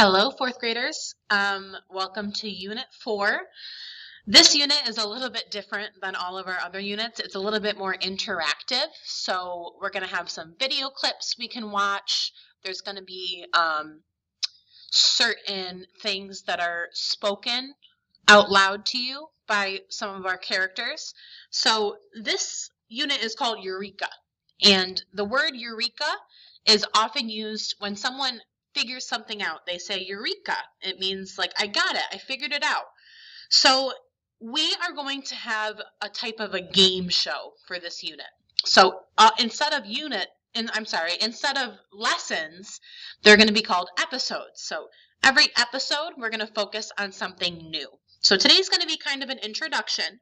Hello, fourth graders. Welcome to Unit 4. This unit is a little bit different than all of our other units. It's a little bit more interactive. So we're going to have some video clips we can watch. There's going to be certain things that are spoken out loud to you by some of our characters. So this unit is called Eureka. And the word Eureka is often used when someone figures something out. They say Eureka. It means like, I got it. I figured it out. So we are going to have a type of a game show for this unit. So instead of lessons, they're going to be called episodes. So every episode, we're going to focus on something new. So today's going to be kind of an introduction.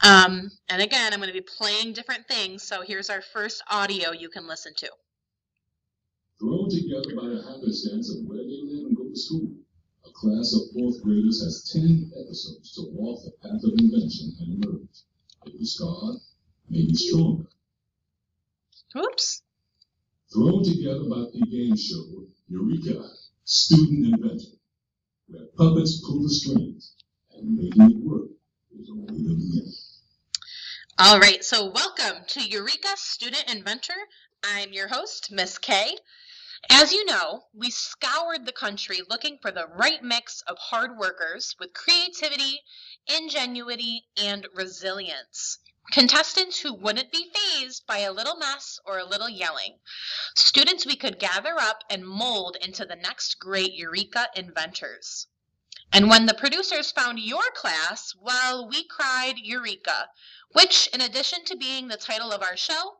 And again, I'm going to be playing different things. So here's our first audio you can listen to. Thrown together by a happenstance of where they live and go to school, a class of fourth graders has 10 episodes to walk the path of invention and emerge. Maybe scarred, maybe stronger. Oops. Thrown together by the game show, Eureka, Student Inventor, where puppets pull the strings and making it work is only the beginning. All right, so welcome to Eureka Student Inventor. I'm your host, Miss K. As you know, we scoured the country looking for the right mix of hard workers with creativity, ingenuity, and resilience. Contestants who wouldn't be fazed by a little mess or a little yelling. Students we could gather up and mold into the next great Eureka inventors. And when the producers found your class, well, we cried Eureka, which, in addition to being the title of our show,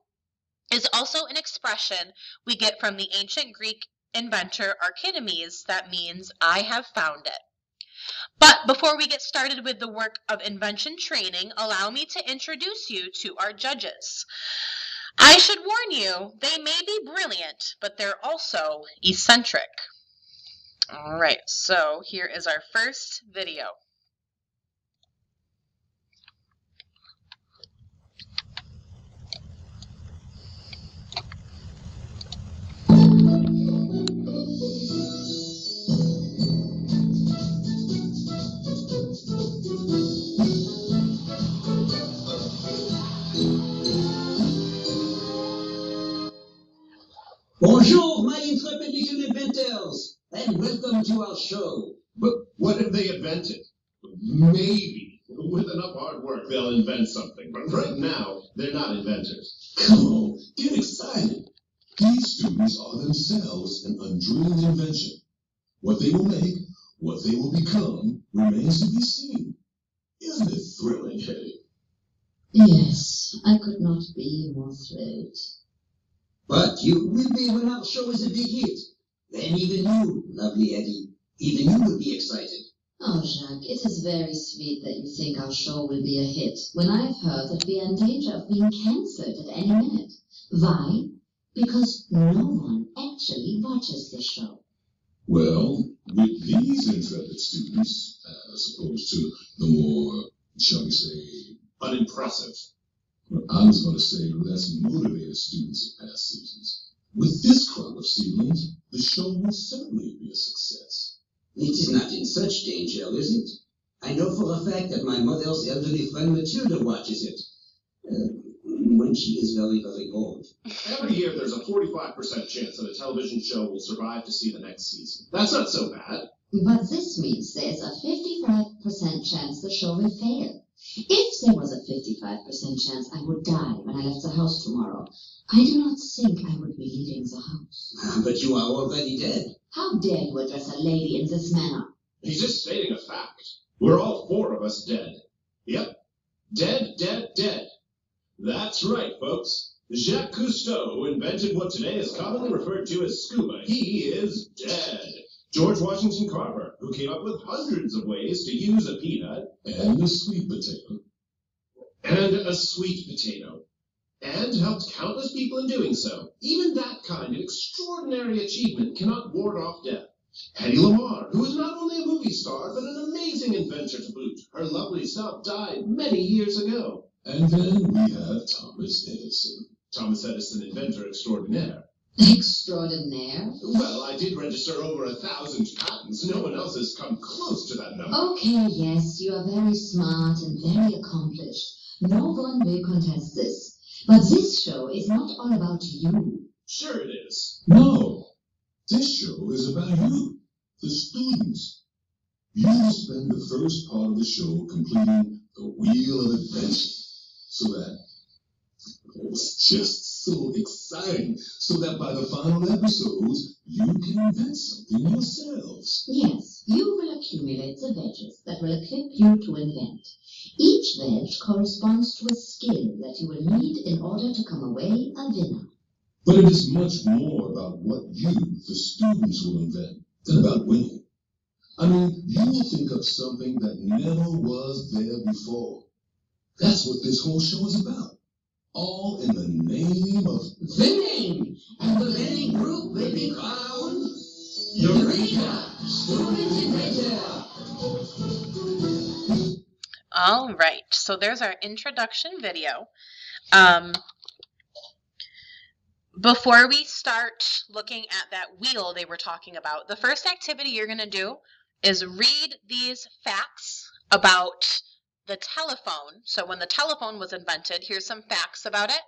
is also an expression we get from the ancient Greek inventor Archimedes that means I have found it. But before we get started with the work of invention training, allow me to introduce you to our judges. I should warn you, they may be brilliant, but they're also eccentric. All right, so here is our first video. Bonjour, my intrepid little inventors, and welcome to our show. But what have they invented? Maybe, with enough hard work, they'll invent something. But right now, they're not inventors. Come on, get excited. These students are themselves an undreamed invention. What they will make, what they will become, remains to be seen. Isn't it thrilling, Hetty? Yes, I could not be more thrilled. But you will be when our show is a big hit. Then even you, lovely Eddie, even you will be excited. Oh, Jacques, it is very sweet that you think our show will be a hit, when I've heard that we are in danger of being cancelled at any minute. Why? Because no one actually watches the show. Well, with these intrepid students, as opposed to the more, shall we say, Unimpressive. well, I was going to say less motivated students of past seasons. With this crop of seedlings, the show will certainly be a success. It is not in such danger, is it? I know for a fact that my mother's elderly friend Matilda watches it. When she is very, very old. Every year, there's a 45% chance that a television show will survive to see the next season. That's not so bad. But this means there is a 55% chance the show will fail. If there was a 55% chance I would die when I left the house tomorrow, I do not think I would be leaving the house. But you are already dead. How dare you address a lady in this manner? He's just stating a fact. We're all four of us dead. Yep. Dead, dead, dead. That's right, folks. Jacques Cousteau, who invented what today is commonly referred to as scuba, he is dead. George Washington Carver, who came up with hundreds of ways to use a peanut. And a sweet potato. And a sweet potato. And helped countless people in doing so. Even that kind of extraordinary achievement cannot ward off death. Hedy Lamarr, who is not only a movie star, but an amazing inventor to boot. Her lovely self died many years ago. And then we have Thomas Edison. Thomas Edison, inventor extraordinaire. Extraordinaire. Well, I did register over 1,000 patents. No one else has come close to that number. Okay, yes, you are very smart and very accomplished. No one will contest this. But this show is not all about you. Sure it is. No, this show is about you, the students. You will spend the first part of the show completing the Wheel of Adventure, so that it's just so exciting, so that by the final episodes, you can invent something yourselves. Yes, you will accumulate the wedges that will equip you to invent. Each wedge corresponds to a skill that you will need in order to come away a winner. But it is much more about what you, the students, will invent than about winning. I mean, you will think of something that never was there before. That's what this whole show is about. All in the name of Winning! And the winning group will be crowned Eureka! Student Inventor! All right, so there's our introduction video. Before we start looking at that wheel they were talking about, the first activity you're going to do is read these facts about the telephone. So when the telephone was invented, here's some facts about it.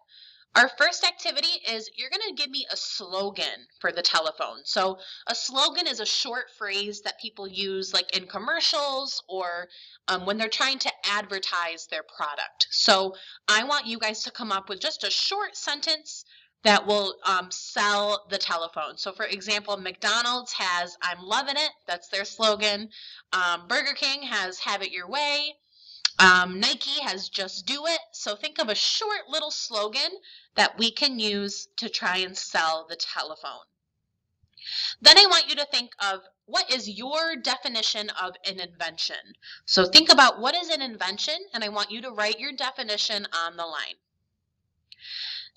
Our first activity is you're going to give me a slogan for the telephone. So a slogan is a short phrase that people use like in commercials or when they're trying to advertise their product. So I want you guys to come up with just a short sentence that will sell the telephone. So for example, McDonald's has "I'm loving it." That's their slogan. Burger King has "Have it your way." Nike has "Just do it." So think of a short little slogan that we can use to try and sell the telephone. Then I want you to think of what is your definition of an invention. So think about what is an invention, and I want you to write your definition on the line.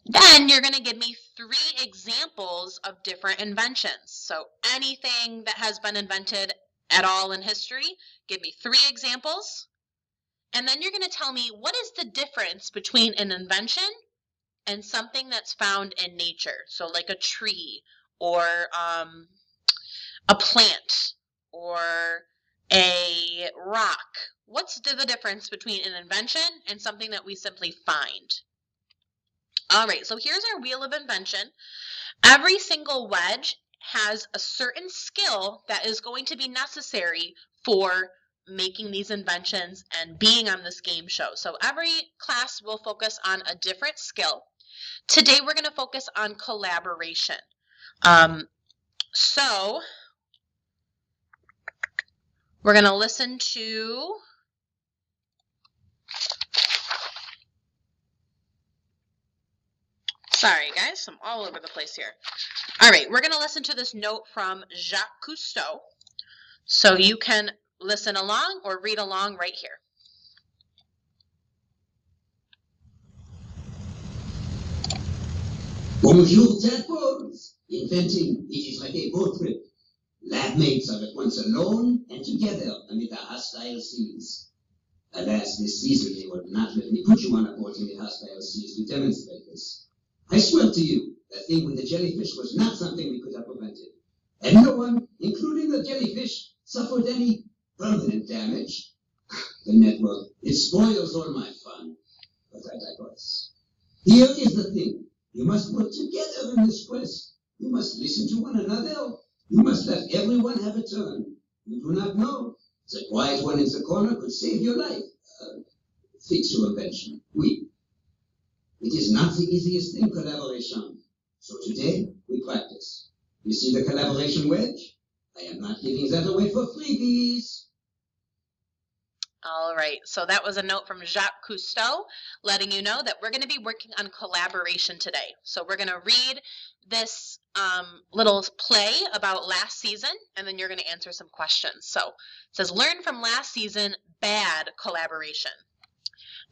Then you're going to give me 3 examples of different inventions. So anything that has been invented at all in history, give me 3 examples. And then you're going to tell me what is the difference between an invention and something that's found in nature. So like a tree or a plant or a rock. What's the difference between an invention and something that we simply find? All right, so here's our wheel of invention. Every single wedge has a certain skill that is going to be necessary for making these inventions and being on this game show. So every class will focus on a different skill. Today we're going to focus on collaboration. So we're going to listen to sorry guys, I'm all over the place here. All right, we're going to listen to this note from Jacques Cousteau. So you can listen along or read along right here. Bonjour, tadpoles! Inventing, it is like a boat trip. Lab mates are at once alone and together amid the hostile seas. Alas, this season they would not let me put you on a boat in the hostile seas to demonstrate this. I swear to you, the thing with the jellyfish was not something we could have prevented. And no one, including the jellyfish, suffered any permanent damage. The network, it spoils all my fun. But I digress. Here is the thing. You must work together in this quest. You must listen to one another. You must let everyone have a turn. You do not know. The quiet one in the corner could save your life. Fix your invention. Oui. It is not the easiest thing, collaboration. So today, we practice. You see the collaboration wedge? I am not giving that away for freebies. All right, so that was a note from Jacques Cousteau letting you know that we're going to be working on collaboration today. So we're going to read this little play about last season, and then you're going to answer some questions. So it says, learn from last season, bad collaboration.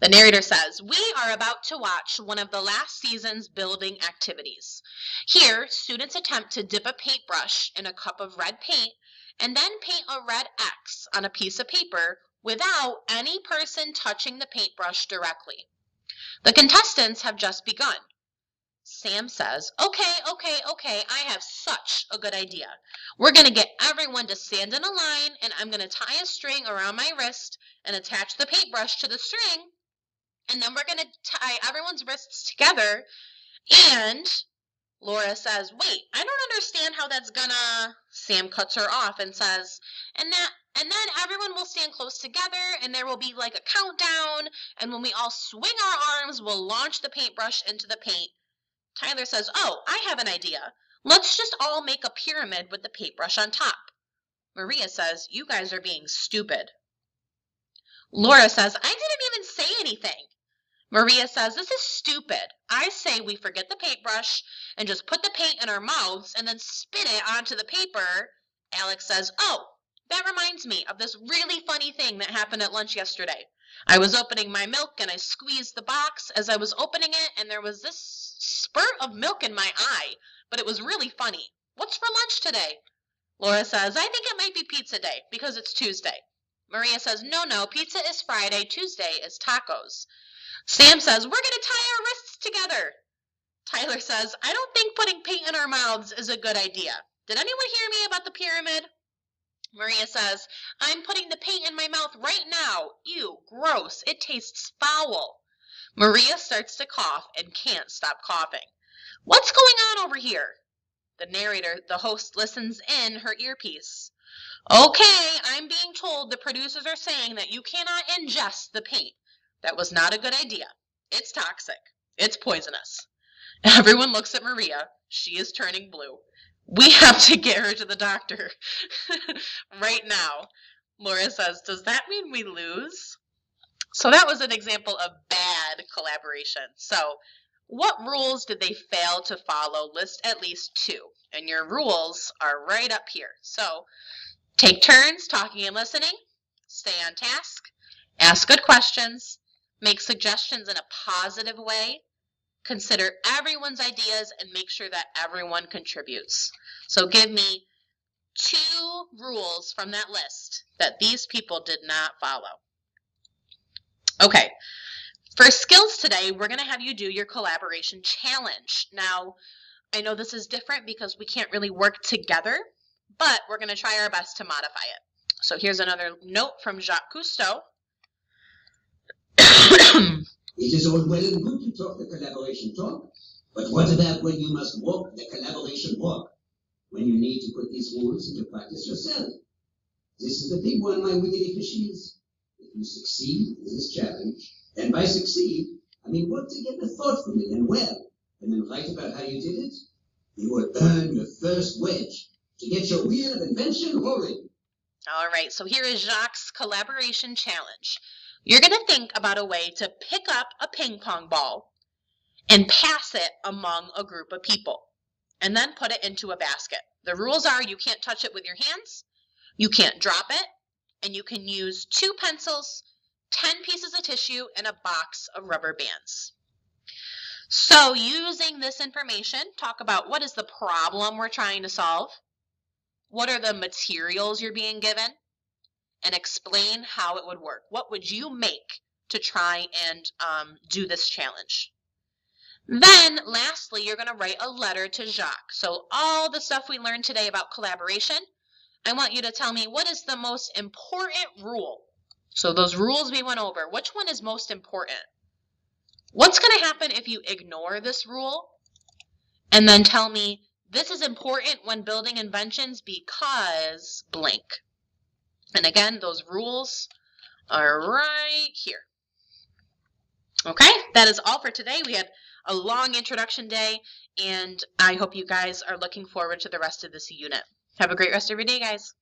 The narrator says, we are about to watch one of the last season's building activities. Here, students attempt to dip a paintbrush in a cup of red paint and then paint a red X on a piece of paper without any person touching the paintbrush directly. The contestants have just begun. Sam says, okay, I have such a good idea. We're going to get everyone to stand in a line, and I'm going to tie a string around my wrist and attach the paintbrush to the string, and then we're going to tie everyone's wrists together. And Laura says, wait, I don't understand how that's gonna... Sam cuts her off and says, and then everyone will stand close together, and there will be like a countdown, and when we all swing our arms, we'll launch the paintbrush into the paint. Tyler says, oh, I have an idea. Let's just all make a pyramid with the paintbrush on top. Maria says, you guys are being stupid. Laura says, I didn't even say anything. Maria says, this is stupid. I say we forget the paintbrush and just put the paint in our mouths and then spit it onto the paper. Alex says, oh, that reminds me of this really funny thing that happened at lunch yesterday. I was opening my milk and I squeezed the box as I was opening it, and there was this spurt of milk in my eye, but it was really funny. What's for lunch today? Laura says, I think it might be pizza day because it's Tuesday. Maria says, no, pizza is Friday, Tuesday is tacos. Sam says, we're going to tie our wrists together. Tyler says, I don't think putting paint in our mouths is a good idea. Did anyone hear me about the pyramid? Maria says, I'm putting the paint in my mouth right now. Ew, gross. It tastes foul. Maria starts to cough and can't stop coughing. What's going on over here? The narrator, the host, listens in her earpiece. Okay, I'm being told the producers are saying that you cannot ingest the paint. That was not a good idea. It's toxic. It's poisonous. Everyone looks at Maria. She is turning blue. We have to get her to the doctor right now. Laura says, does that mean we lose? So that was an example of bad collaboration. So what rules did they fail to follow? List at least 2. And your rules are right up here. So take turns talking and listening. Stay on task. Ask good questions. Make suggestions in a positive way. Consider everyone's ideas and make sure that everyone contributes. So give me 2 rules from that list that these people did not follow. Okay, for skills today, we're going to have you do your collaboration challenge. Now, I know this is different because we can't really work together, but we're going to try our best to modify it. So here's another note from Jacques Cousteau. It is all well and good to talk the collaboration talk, but what about when you must walk the collaboration walk? When you need to put these rules into practice yourself? This is the big one, my wicked fishies. If you succeed in this challenge, and by succeed, I mean work together thoughtfully and well, and then write about how you did it, you will earn your first wedge to get your wheel of invention rolling. All right, so here is Jacques' collaboration challenge. You're going to think about a way to pick up a ping pong ball and pass it among a group of people, and then put it into a basket. The rules are you can't touch it with your hands, you can't drop it, and you can use 2 pencils, 10 pieces of tissue, and a box of rubber bands. So using this information, talk about what is the problem we're trying to solve, what are the materials you're being given, and explain how it would work. What would you make to try and do this challenge? Then, lastly, you're going to write a letter to Jacques. So all the stuff we learned today about collaboration, I want you to tell me what is the most important rule. So those rules we went over, which one is most important? What's going to happen if you ignore this rule? And then tell me, this is important when building inventions because blank. And again, those rules are right here. Okay, that is all for today. We had a long introduction day, and I hope you guys are looking forward to the rest of this unit. Have a great rest of your day, guys.